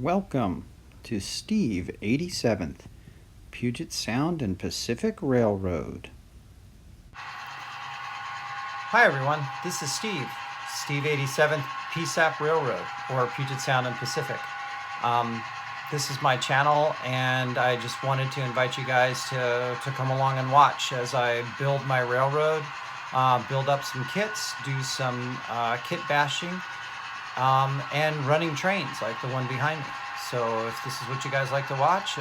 Welcome to Steve 87th, Puget Sound and Pacific Railroad. Hi everyone, this is Steve 87th PSAP Railroad, or Puget Sound and Pacific. This is my channel, and I just wanted to invite you guys to come along and watch as I build my railroad, build up some kits, do some kit bashing, and running trains like the one behind me. So if this is what you guys like to watch,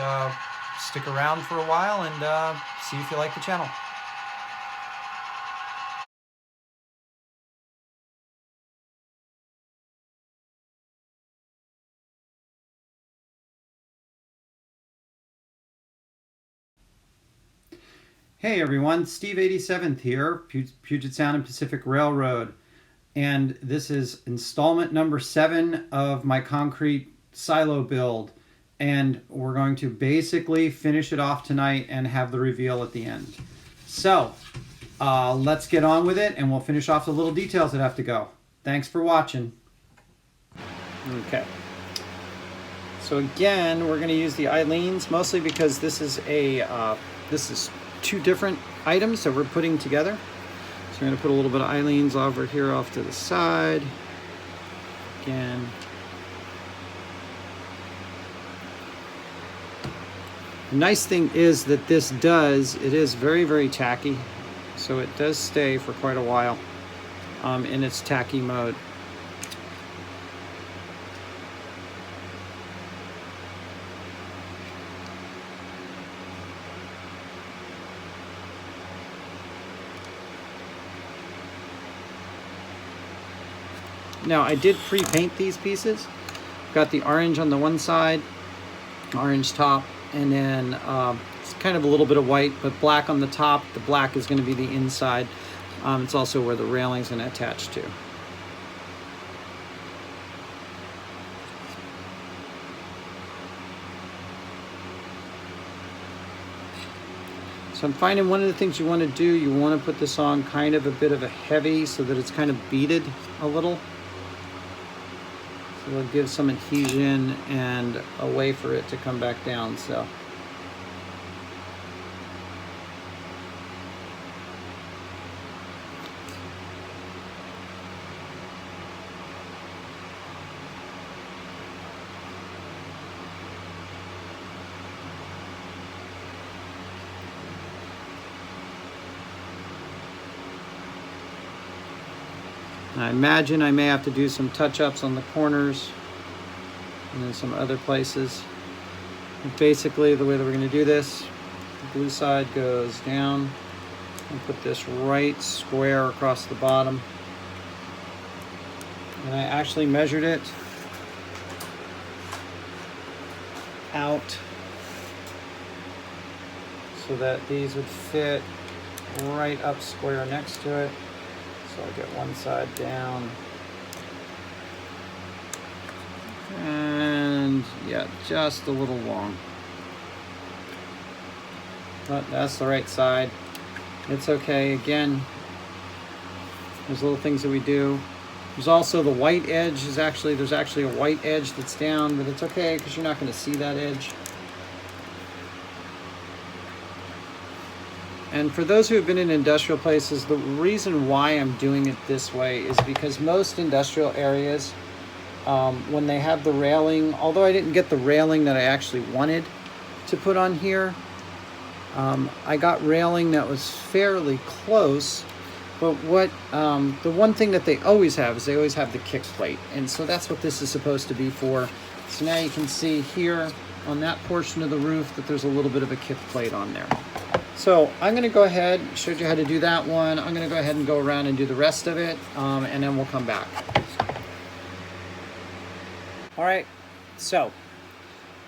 stick around for a while and see if you like the channel. Hey everyone, Steve 87th here, Puget Sound and Pacific Railroad. And this is installment number 7 of my concrete silo build. And we're going to basically finish it off tonight and have the reveal at the end. So, let's get on with it and we'll finish off the little details that have to go. Thanks for watching. Okay. So again, we're going to use the Aleene's mostly because this is two different items that we're putting together. So we're going to put a little bit of Aleene's over here off to the side. Again. The nice thing is that it is very, very tacky. So it does stay for quite a while in its tacky mode. Now I did pre-paint these pieces. Got the orange on the one side, orange top, and then it's kind of a little bit of white, but black on the top. The black is going to be the inside. It's also where the railing is going to attach to. So I'm finding one of the things you want to do, you want to put this on kind of a bit of a heavy so that it's kind of beaded a little. It'll give some adhesion and a way for it to come back down. So I imagine I may have to do some touch-ups on the corners and then some other places. But basically, the way that we're going to do this, the blue side goes down and put this right square across the bottom. And I actually measured it out so that these would fit right up square next to it. So I'll get one side down. And yeah, just a little long. But that's the right side. It's okay. Again, there's little things that we do. There's also the white edge there's actually a white edge that's down, but it's okay because you're not going to see that edge. And for those who have been in industrial places, the reason why I'm doing it this way is because most industrial areas, when they have the railing, although I didn't get the railing that I actually wanted to put on here, I got railing that was fairly close. But the one thing that they always have is they always have the kick plate. And so that's what this is supposed to be for. So now you can see here on that portion of the roof that there's a little bit of a kick plate on there. So I'm going to go ahead, showed you how to do that one. I'm going to go ahead and go around and do the rest of it, and then we'll come back. All right, so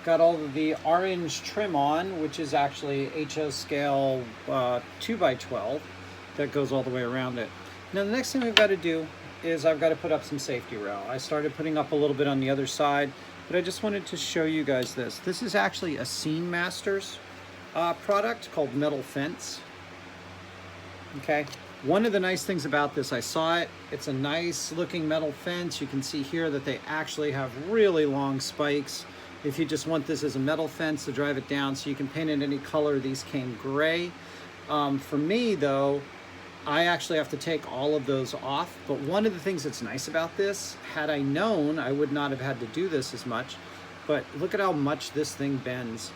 got all of the orange trim on, which is actually HO scale 2x12 that goes all the way around it. Now the next thing we've got to do is I've got to put up some safety rail. I started putting up a little bit on the other side, but I just wanted to show you guys this. This is actually a Scene Masters product called Metal Fence. Okay, One of the nice things about this, I saw it, it's a nice looking metal fence. You can see here that they actually have really long spikes. If you just want this as a metal fence to drive it down, so you can paint it any color. These came gray. For me though, I actually have to take all of those off. But one of the things that's nice about this, had I known, I would not have had to do this as much. But look at how much this thing bends.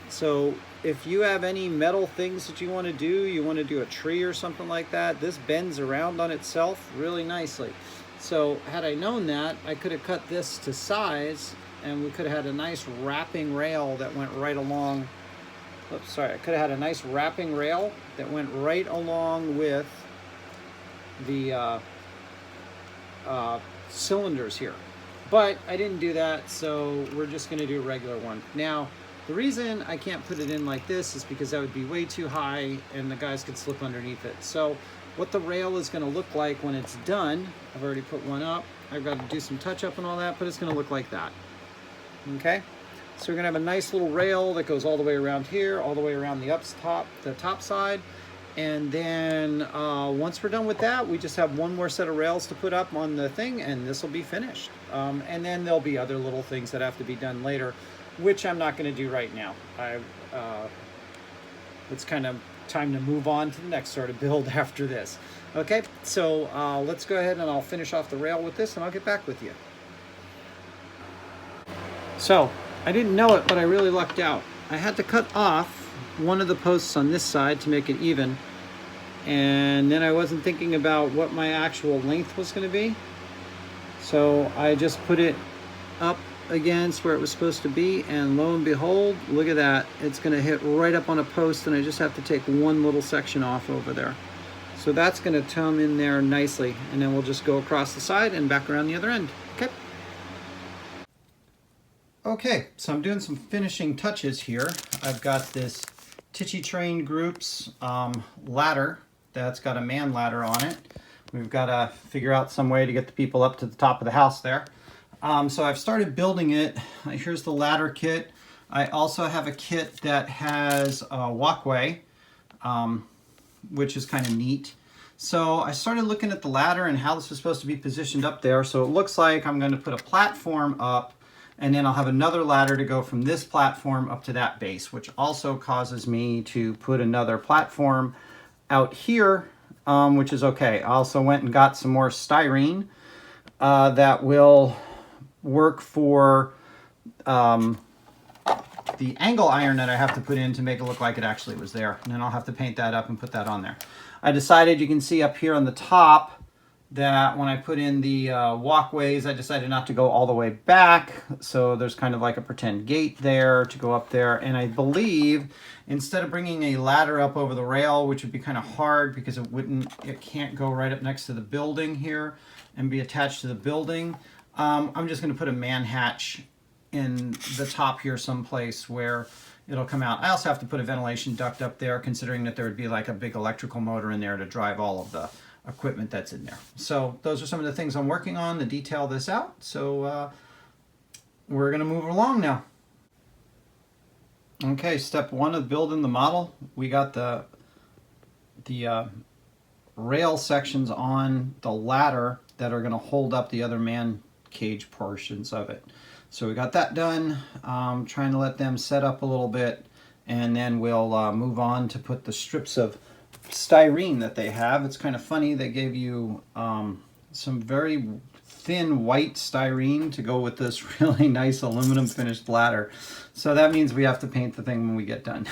So if you have any metal things that you want to do, you want to do a tree or something like that, this bends around on itself really nicely. So had I known that, I could have cut this to size and we could have had a nice wrapping rail that went right along. Oops, sorry, I could have had a nice wrapping rail that went right along with the cylinders here. But I didn't do that, so we're just going to do a regular one. Now, the reason I can't put it in like this is because that would be way too high and the guys could slip underneath it. So what the rail is going to look like when it's done, I've already put one up. I've got to do some touch up and all that, but it's going to look like that. Okay? So we're going to have a nice little rail that goes all the way around here, all the way around the top side. And then once we're done with that, we just have one more set of rails to put up on the thing and this will be finished. And then there'll be other little things that have to be done later, which I'm not going to do right now. It's kind of time to move on to the next sort of build after this. Okay, so let's go ahead and I'll finish off the rail with this and I'll get back with you. So I didn't know it, but I really lucked out. I had to cut off one of the posts on this side to make it even, and then I wasn't thinking about what my actual length was going to be, so I just put it up against where it was supposed to be, and lo and behold, look at that, it's going to hit right up on a post, and I just have to take one little section off over there. So that's going to come in there nicely, and then we'll just go across the side and back around the other end. Okay, so I'm doing some finishing touches here. I've got this Tichy Train Groups ladder that's got a man ladder on it. We've got to figure out some way to get the people up to the top of the house there. So I've started building it. Here's the ladder kit. I also have a kit that has a walkway, which is kind of neat. So I started looking at the ladder and how this is supposed to be positioned up there. So it looks like I'm going to put a platform up, and then I'll have another ladder to go from this platform up to that base, which also causes me to put another platform out here, which is okay. I also went and got some more styrene that will work for the angle iron that I have to put in to make it look like it actually was there. And then I'll have to paint that up and put that on there. I decided, you can see up here on the top, that when I put in the walkways, I decided not to go all the way back. So there's kind of like a pretend gate there to go up there. And I believe instead of bringing a ladder up over the rail, which would be kind of hard because it can't go right up next to the building here and be attached to the building, I'm just going to put a man hatch in the top here someplace where it'll come out. I also have to put a ventilation duct up there, considering that there would be like a big electrical motor in there to drive all of the equipment that's in there. So those are some of the things I'm working on to detail this out. So we're going to move along now. Okay, step one of building the model. We got the rail sections on the ladder that are going to hold up the other man cage portions of it. So we got that done. Trying to let them set up a little bit, and then we'll move on to put the strips of styrene that they have. It's kind of funny, they gave you some very thin white styrene to go with this really nice aluminum finished ladder. So that means we have to paint the thing when we get done.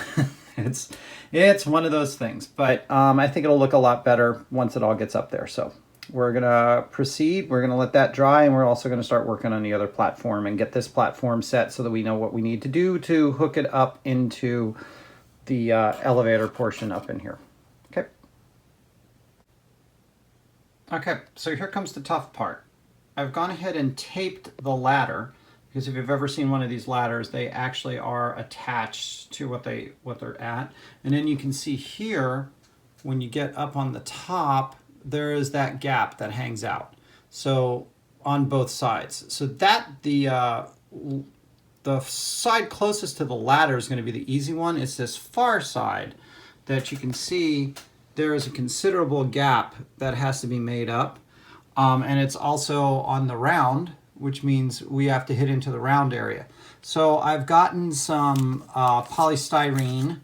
It's one of those things, but I think it'll look a lot better once it all gets up there. So we're gonna proceed, we're gonna let that dry, and we're also gonna start working on the other platform and get this platform set so that we know what we need to do to hook it up into the elevator portion up in here. Okay, so here comes the tough part. I've gone ahead and taped the ladder, because if you've ever seen one of these ladders, they actually are attached to what they're at. And then you can see here, when you get up on the top, there is that gap that hangs out. So on both sides. So that the side closest to the ladder is going to be the easy one. It's this far side that you can see there is a considerable gap that has to be made up. And it's also on the round, which means we have to hit into the round area. So I've gotten some polystyrene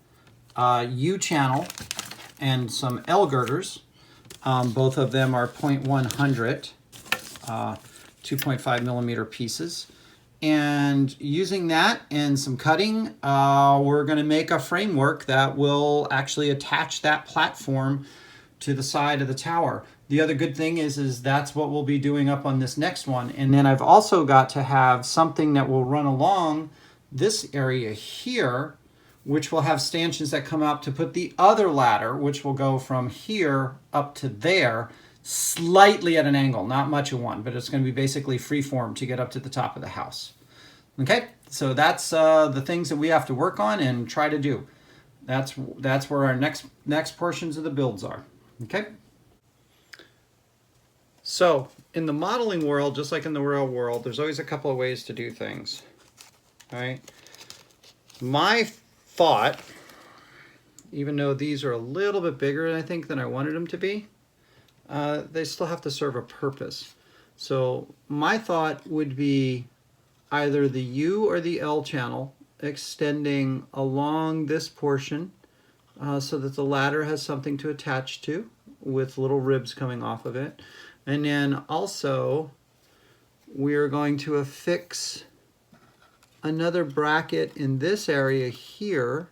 U-channel and some L girders. Both of them are 0.100, 2.5 millimeter pieces. And using that and some cutting, we're going to make a framework that will actually attach that platform to the side of the tower. The other good thing is that's what we'll be doing up on this next one. And then I've also got to have something that will run along this area here, which will have stanchions that come out to put the other ladder, which will go from here up to there, slightly at an angle, not much of one, but it's going to be basically freeform to get up to the top of the house. Okay, so that's the things that we have to work on and try to do. That's where our next portions of the builds are. Okay. So in the modeling world, just like in the real world, there's always a couple of ways to do things. All right. My thought, even though these are a little bit bigger, I think, than I wanted them to be, they still have to serve a purpose. So my thought would be either the U or the L channel extending along this portion so that the ladder has something to attach to with little ribs coming off of it. And then also we're going to affix another bracket in this area here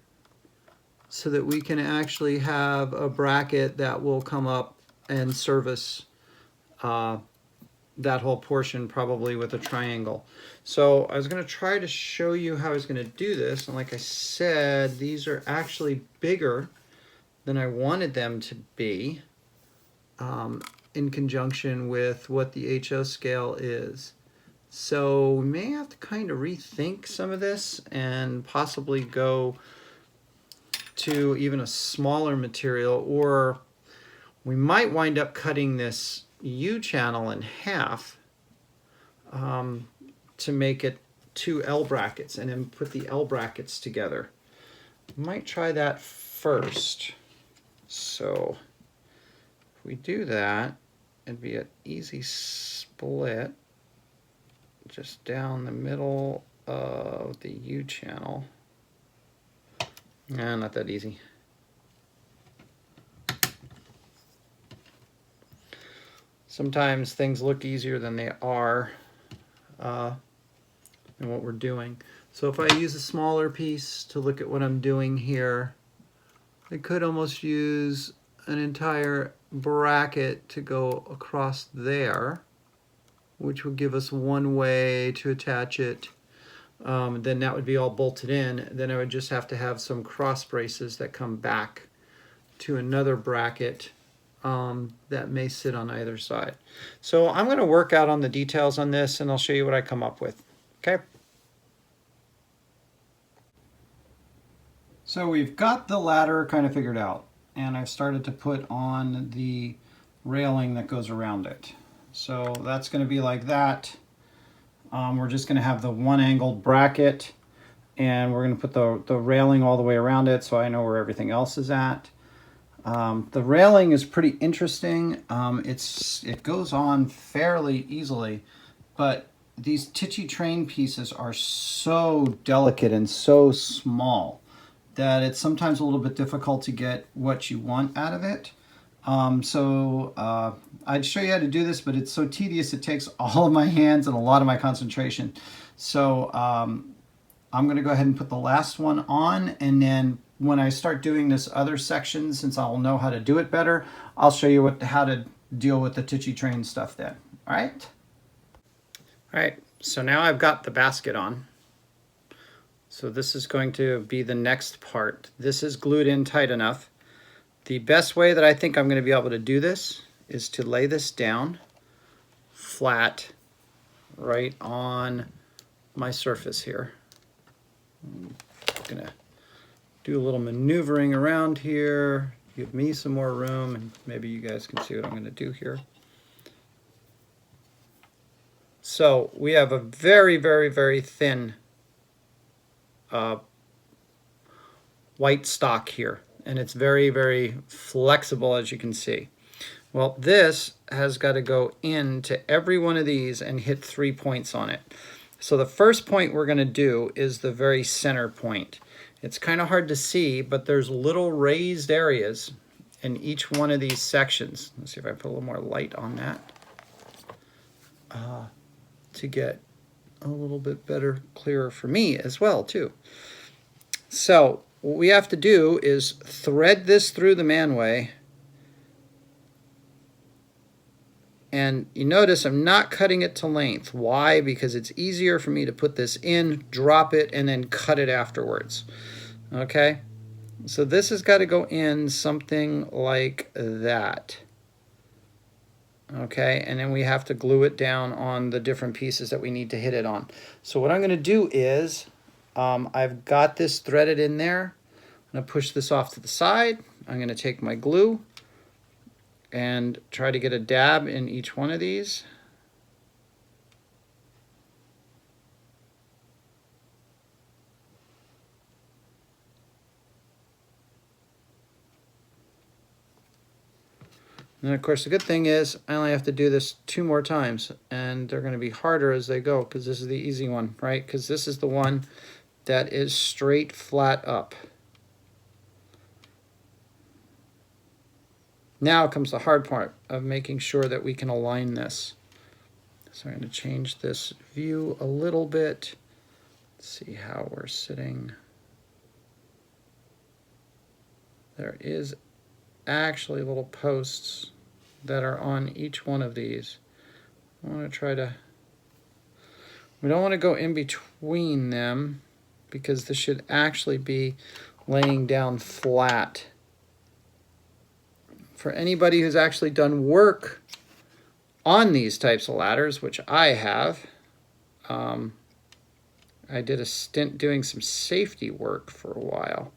so that we can actually have a bracket that will come up and service that whole portion, probably with a triangle. So I was going to try to show you how I was going to do this, and like I said, these are actually bigger than I wanted them to be in conjunction with what the HO scale is. So we may have to kind of rethink some of this and possibly go to even a smaller material, or we might wind up cutting this U channel in half to make it 2 L brackets and then put the L brackets together. Might try that first. So if we do that, it'd be an easy split just down the middle of the U channel. Not that easy. Sometimes things look easier than they are in what we're doing. So if I use a smaller piece to look at what I'm doing here, I could almost use an entire bracket to go across there, which would give us one way to attach it. Then that would be all bolted in. Then I would just have to have some cross braces that come back to another bracket that may sit on either side. So I'm going to work out on the details on this, and I'll show you what I come up with. Okay. So we've got the ladder kind of figured out, and I've started to put on the railing that goes around it. So that's going to be like that. We're just going to have the one angled bracket, and we're going to put the railing all the way around it so I know where everything else is at. The railing is pretty interesting. It goes on fairly easily, but these Tichy train pieces are so delicate and so small that it's sometimes a little bit difficult to get what you want out of it. I'd show you how to do this, but it's so tedious it takes all of my hands and a lot of my concentration. So I'm going to go ahead and put the last one on, and then when I start doing this other section, since I'll know how to do it better, I'll show you how to deal with the Tichy train stuff then. All right? All right, so now I've got the basket on. So this is going to be the next part. This is glued in tight enough. The best way that I think I'm going to be able to do this is to lay this down flat right on my surface here. I'm going to do a little maneuvering around here, give me some more room, and maybe you guys can see what I'm going to do here. So we have a very, very, very thin white stock here. and it's very, very flexible, as you can see. Well, this has got to go into every one of these and hit 3 points on it. So the first point we're going to do is the very center point. It's kind of hard to see, but there's little raised areas in each one of these sections. Let's see if I put a little more light on that to get a little bit better, clearer for me as well, too. So what we have to do is thread this through the manway. And you notice I'm not cutting it to length. Why? Because it's easier for me to put this in, drop it, and then cut it afterwards. Okay? So this has got to go in something like that. Okay, and then we have to glue it down on the different pieces that we need to hit it on. So what I'm going to do is, I've got this threaded in there. I'm going to push this off to the side. I'm going to take my glue and try to get a dab in each one of these. And of course, the good thing is I only have to do this 2 more times, and they're going to be harder as they go because this is the easy one, right? Because this is the one that is straight flat up. Now comes the hard part of making sure that we can align this. So I'm going to change this view a little bit. Let's see how we're sitting. There is actually little posts that are on each one of these. I want to try to, we don't want to go in between them because this should actually be laying down flat. For anybody who's actually done work on these types of ladders, which I have, I did a stint doing some safety work for a while.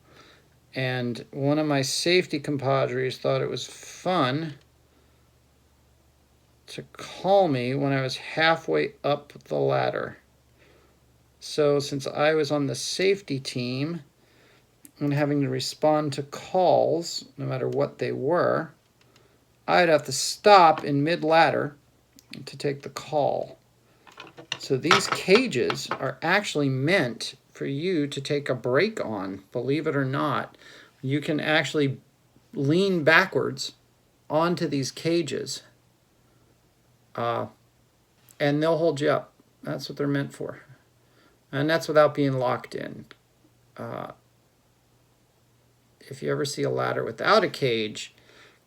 And one of my safety compadres thought it was fun to call me when I was halfway up the ladder. So since I was on the safety team and having to respond to calls, no matter what they were, I'd have to stop in mid-ladder to take the call. So these cages are actually meant for you to take a break on, believe it or not. You can actually lean backwards onto these cages, and they'll hold you up. That's what they're meant for. And that's without being locked in. If you ever see a ladder without a cage,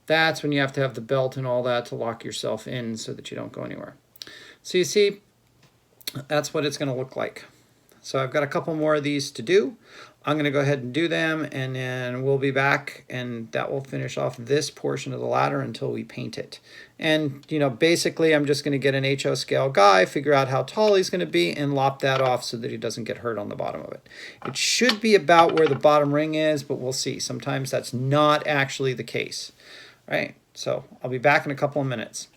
that's when you have to have the belt and all that to lock yourself in so that you don't go anywhere. So you see, that's what it's going to look like. So I've got a couple more of these to do. I'm going to go ahead and do them, and then we'll be back, and that will finish off this portion of the ladder until we paint it. And, you know, basically I'm just going to get an HO scale guy, figure out how tall he's going to be, and lop that off so that he doesn't get hurt on the bottom of it. It should be about where the bottom ring is, but we'll see. Sometimes that's not actually the case. All right, so I'll be back in a couple of minutes.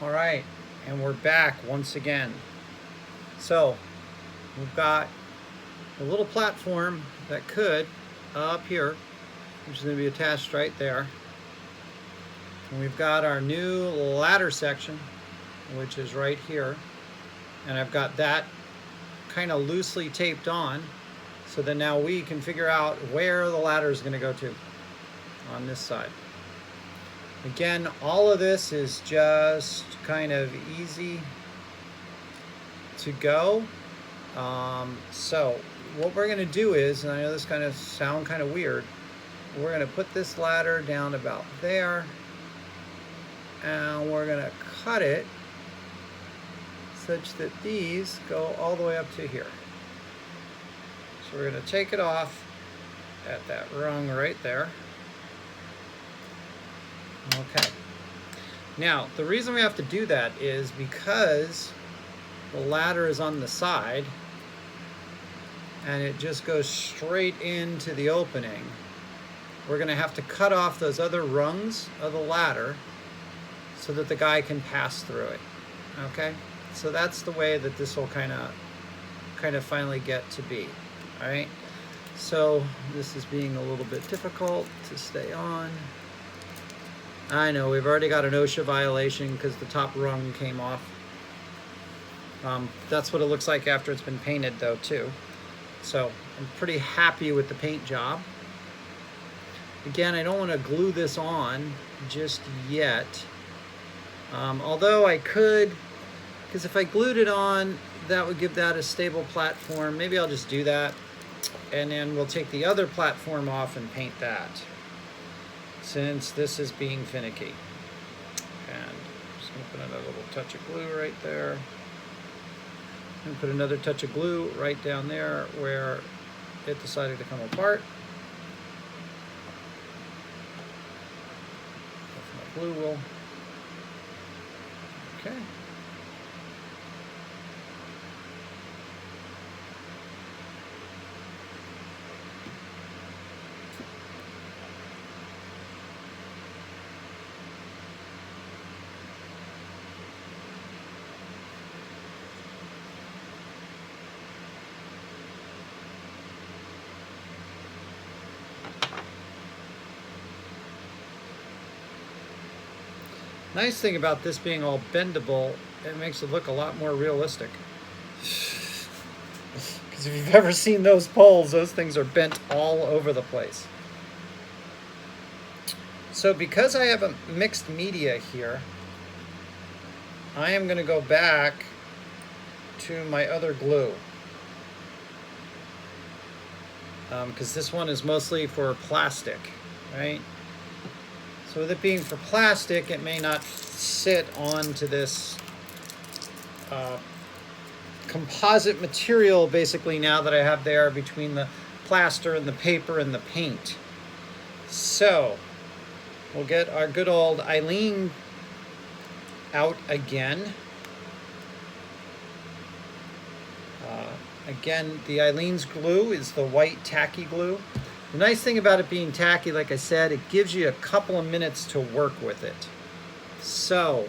All right, and we're back once again. So we've got a little platform that could up here, which is going to be attached right there. And we've got our new ladder section, which is right here. And I've got that kind of loosely taped on so that now we can figure out where the ladder is going to go to on this side. Again, all of this is just kind of easy to go. So what we're going to do is, and I know this kind of sound kind of weird, we're going to put this ladder down about there, and we're going to cut it such that these go all the way up to here. So we're going to take it off at that rung right there. Okay. Now, the reason we have to do that is because the ladder is on the side and it just goes straight into the opening. We're going to have to cut off those other rungs of the ladder so that the guy can pass through it. Okay? So that's the way that this will kind of finally get to be. All right? So this is being a little bit difficult to stay on. I know we've already got an OSHA violation because the top rung came off. That's what it looks like after it's been painted though too. So I'm pretty happy with the paint job. Again, I don't want to glue this on just yet. Although I could, because if I glued it on, that would give that a stable platform. Maybe I'll just do that. And then we'll take the other platform off and paint that, since this is being finicky. And I'm just going to put another little touch of glue right there. And put another touch of glue right down there where it decided to come apart. If my glue will. Okay. Nice thing about this being all bendable, it makes it look a lot more realistic. Because if you've ever seen those poles, those things are bent all over the place. So because I have a mixed media here, I am going to go back to my other glue. Because this one is mostly for plastic, right? So with it being for plastic, it may not sit onto this composite material basically now that I have there between the plaster and the paper and the paint. So we'll get our good old Eileen out again. Again, the Eileen's glue is the white tacky glue. The nice thing about it being tacky, like I said, it gives you a couple of minutes to work with it. So,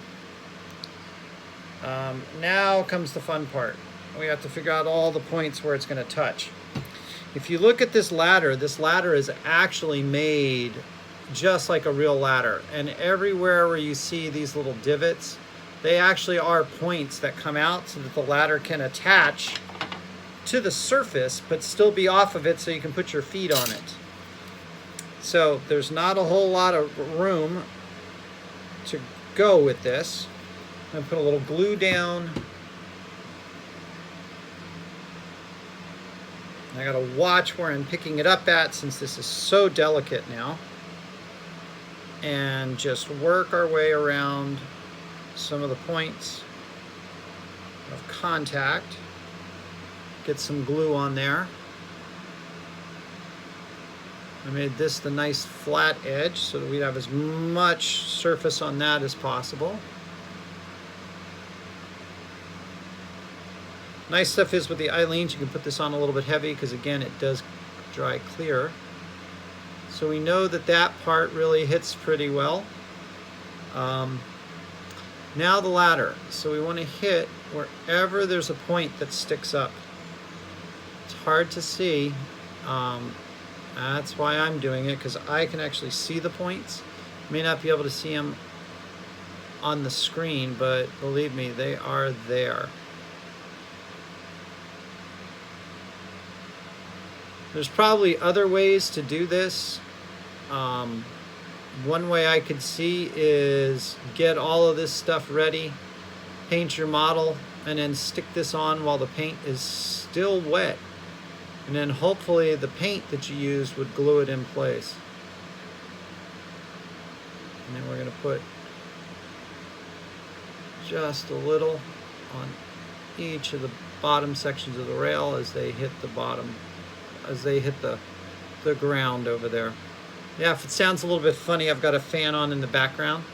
now comes the fun part. We have to figure out all the points where it's going to touch. If you look at this ladder is actually made just like a real ladder. And everywhere where you see these little divots, they actually are points that come out so that the ladder can attach to the surface but still be off of it so you can put your feet on it. So there's not a whole lot of room to go with this. I'm going to put a little glue down. I got to watch where I'm picking it up at since this is so delicate now. And just work our way around some of the points of contact. Get some glue on there. I made this the nice flat edge so that we'd have as much surface on that as possible. Nice stuff is with the Eileens, you can put this on a little bit heavy because again it does dry clear. So we know that that part really hits pretty well. Now the ladder. So we want to hit wherever there's a point that sticks up. It's hard to see. That's why I'm doing it, because I can actually see the points. May not be able to see them on the screen, but believe me, they are there. There's probably other ways to do this. One way I could see is get all of this stuff ready, paint your model, and then stick this on while the paint is still wet. And then hopefully the paint that you use would glue it in place. And then we're going to put just a little on each of the bottom sections of the rail as they hit the bottom, as they hit the ground over there. Yeah, if it sounds a little bit funny, I've got a fan on in the background.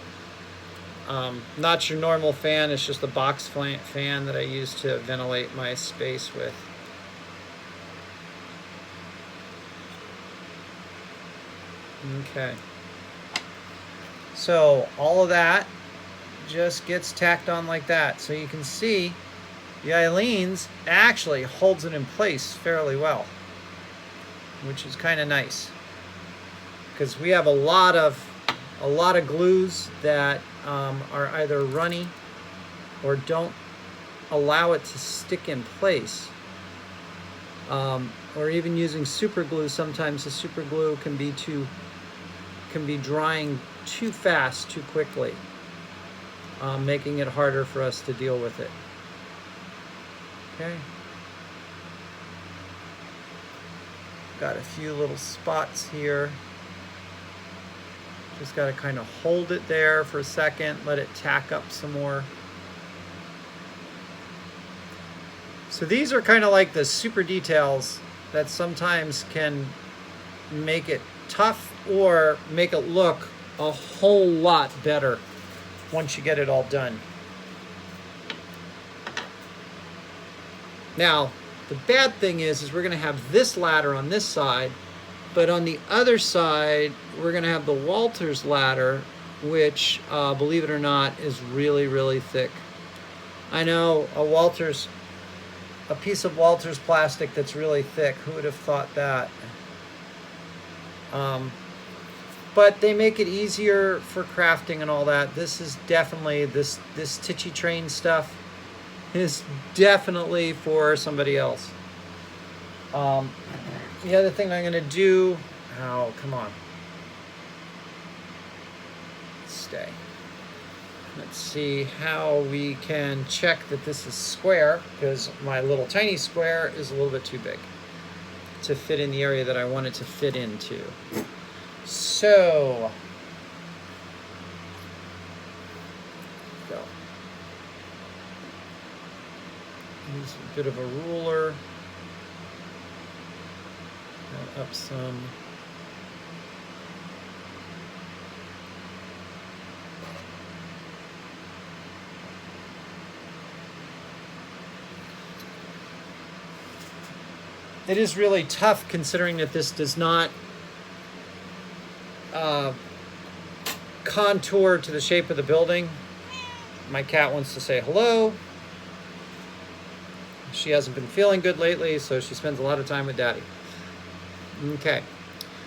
Not your normal fan, it's just a box fan that I use to ventilate my space with. Okay. So all of that just gets tacked on like that. So you can see the Aleene's actually holds it in place fairly well, which is kind of nice, because we have a lot of glues that are either runny or don't allow it to stick in place. Or even using super glue, sometimes the super glue can be drying too fast, too quickly, making it harder for us to deal with it. Okay. Got a few little spots here. Just got to kind of hold it there for a second, let it tack up some more. So these are kind of like the super details that sometimes can make it tough or make it look a whole lot better once you get it all done. Now, the bad thing is we're going to have this ladder on this side, but on the other side, we're going to have the Walters ladder, which, believe it or not, is really, really thick. I know a piece of Walters plastic that's really thick. Who would have thought that? But they make it easier for crafting and all that. This is definitely, this Tichy Train stuff is definitely for somebody else. The other thing I'm going to do, oh, come on. Stay. Let's see how we can check that this is square, because my little tiny square is a little bit too big to fit in the area that I want it to fit into. So, go. Use a bit of a ruler. Up some. It is really tough considering that this does not contour to the shape of the building. My cat wants to say hello. She hasn't been feeling good lately, so she spends a lot of time with Daddy. Okay,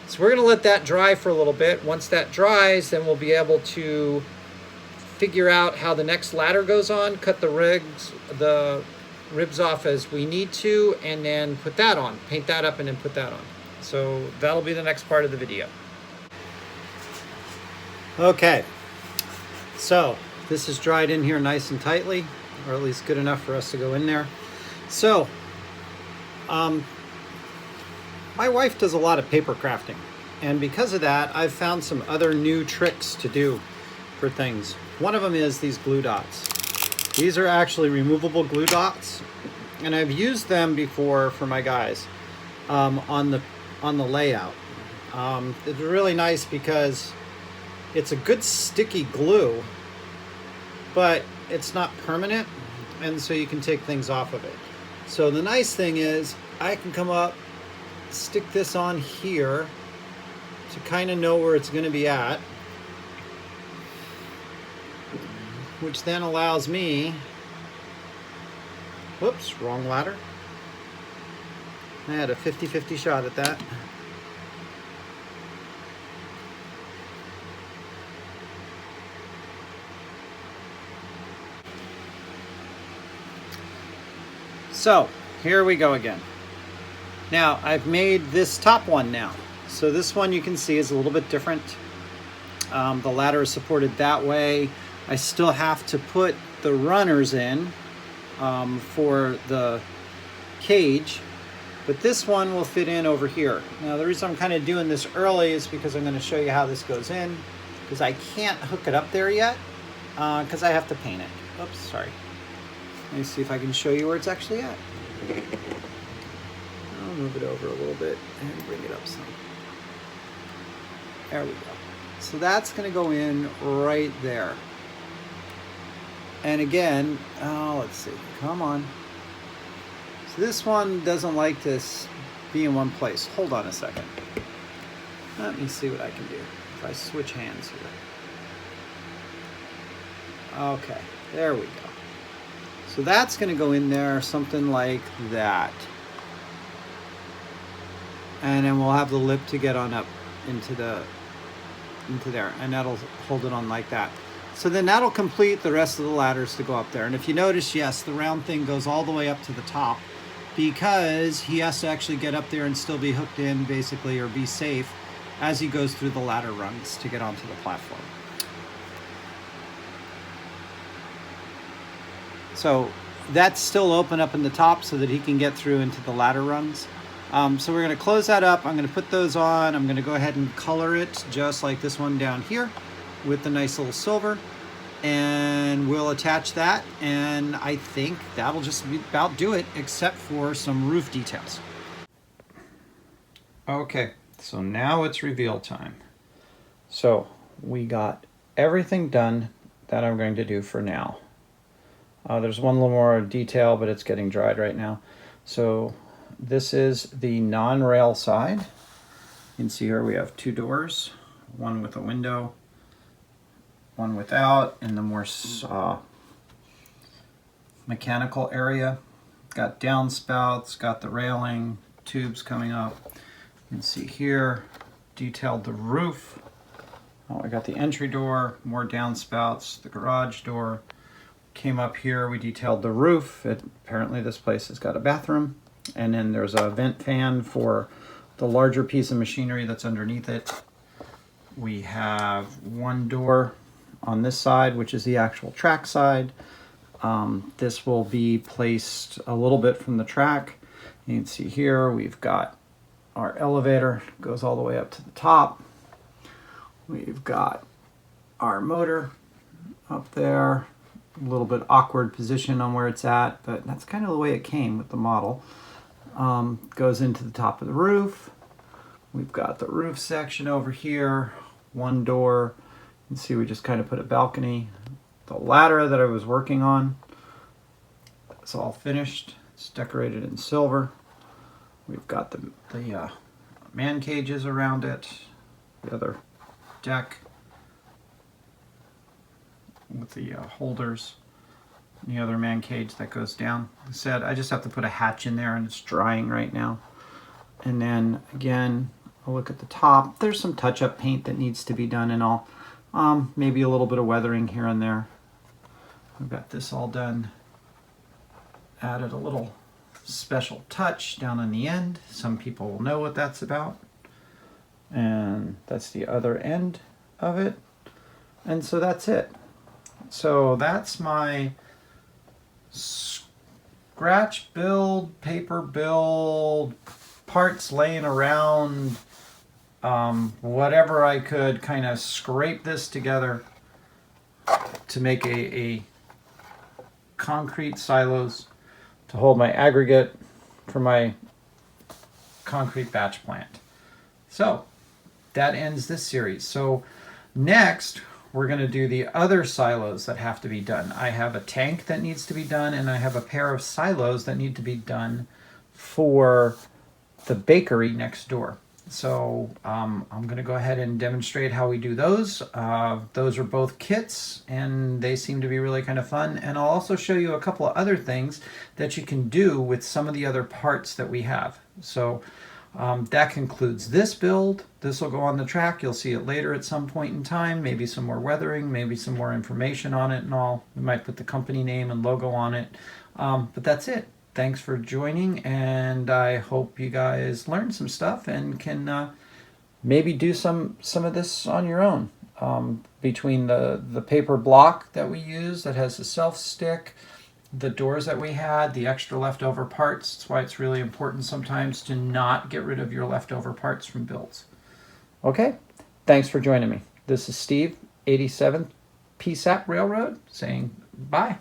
so we're going to let that dry for a little bit. Once that dries, then we'll be able to figure out how the next ladder goes on, cut the ribs off as we need to, and then put that on, paint that up, and then put that on. So that'll be the next part of the video. Okay, so this is dried in here nice and tightly, or at least good enough for us to go in there. So, my wife does a lot of paper crafting, and because of that, I've found some other new tricks to do for things. One of them is these glue dots. These are actually removable glue dots, and I've used them before for my guys on the layout. It's really nice because it's a good sticky glue, but it's not permanent, and so you can take things off of it. So the nice thing is I can come up, stick this on here to kind of know where it's going to be at, which then allows me, whoops, wrong ladder. I had a 50-50 shot at that. So here we go again. Now I've made this top one now. So this one you can see is a little bit different. The ladder is supported that way. I still have to put the runners in for the cage, but this one will fit in over here. Now the reason I'm kind of doing this early is because I'm going to show you how this goes in, because I can't hook it up there yet because I have to paint it. Oops, sorry. Let me see if I can show you where it's actually at. I'll move it over a little bit and bring it up some. There we go. So that's going to go in right there. And again, let's see. Come on. So this one doesn't like this be in one place. Hold on a second. Let me see what I can do if I switch hands here. Okay, there we go. So that's going to go in there, something like that. And then we'll have the lip to get on up into there, and that'll hold it on like that. So then that'll complete the rest of the ladders to go up there. And if you notice, yes, the round thing goes all the way up to the top because he has to actually get up there and still be hooked in, basically, or be safe as he goes through the ladder rungs to get onto the platform. So that's still open up in the top so that he can get through into the ladder rungs. So we're going to close that up. I'm going to put those on. I'm going to go ahead and color it just like this one down here with the nice little silver. And we'll attach that. And I think that'll just about do it, except for some roof details. Okay, so now it's reveal time. So we got everything done that I'm going to do for now. There's one little more detail, but it's getting dried right now. So this is the non-rail side. You can see here we have two doors, one with a window, one without, in the more mechanical area. Got downspouts, got the railing, tubes coming up. You can see here, detailed the roof. I got the entry door, more downspouts, the garage door. Came up here, we detailed the roof. Apparently this place has got a bathroom. And then there's a vent fan for the larger piece of machinery that's underneath it. We have one door on this side, which is the actual track side. This will be placed a little bit from the track. You can see here we've got our elevator, goes all the way up to the top. We've got our motor up there. A little bit awkward position on where it's at, but that's kind of the way it came with the model. Goes into the top of the roof. We've got the roof section over here, one door. You can see we just kind of put a balcony. The ladder that I was working on, it's all finished. It's decorated in silver. We've got the man cages around it, the other deck with the holders, and the other man cage that goes down. Like I said, I just have to put a hatch in there and it's drying right now. And then again, I'll look at the top. There's some touch-up paint that needs to be done and all. Maybe a little bit of weathering here and there. I've got this all done. Added a little special touch down on the end. Some people will know what that's about. And that's the other end of it. And so that's it. So that's my scratch build, paper build, parts laying around, whatever I could kind of scrape this together to make a concrete silos to hold my aggregate for my concrete batch plant. So that ends this series. So next we're going to do the other silos that have to be done. I have a tank that needs to be done, and I have a pair of silos that need to be done for the bakery next door. So I'm going to go ahead and demonstrate how we do those. Those are both kits, and they seem to be really kind of fun. And I'll also show you a couple of other things that you can do with some of the other parts that we have. So that concludes this build. This will go on the track. You'll see it later at some point in time. Maybe some more weathering, maybe some more information on it and all. We might put the company name and logo on it. But that's it. Thanks for joining, and I hope you guys learned some stuff and can maybe do some of this on your own. Between the paper block that we use that has the self-stick, the doors that we had, the extra leftover parts. That's why it's really important sometimes to not get rid of your leftover parts from builds. Okay, thanks for joining me. This is Steve, 87th PSAP Railroad, saying bye.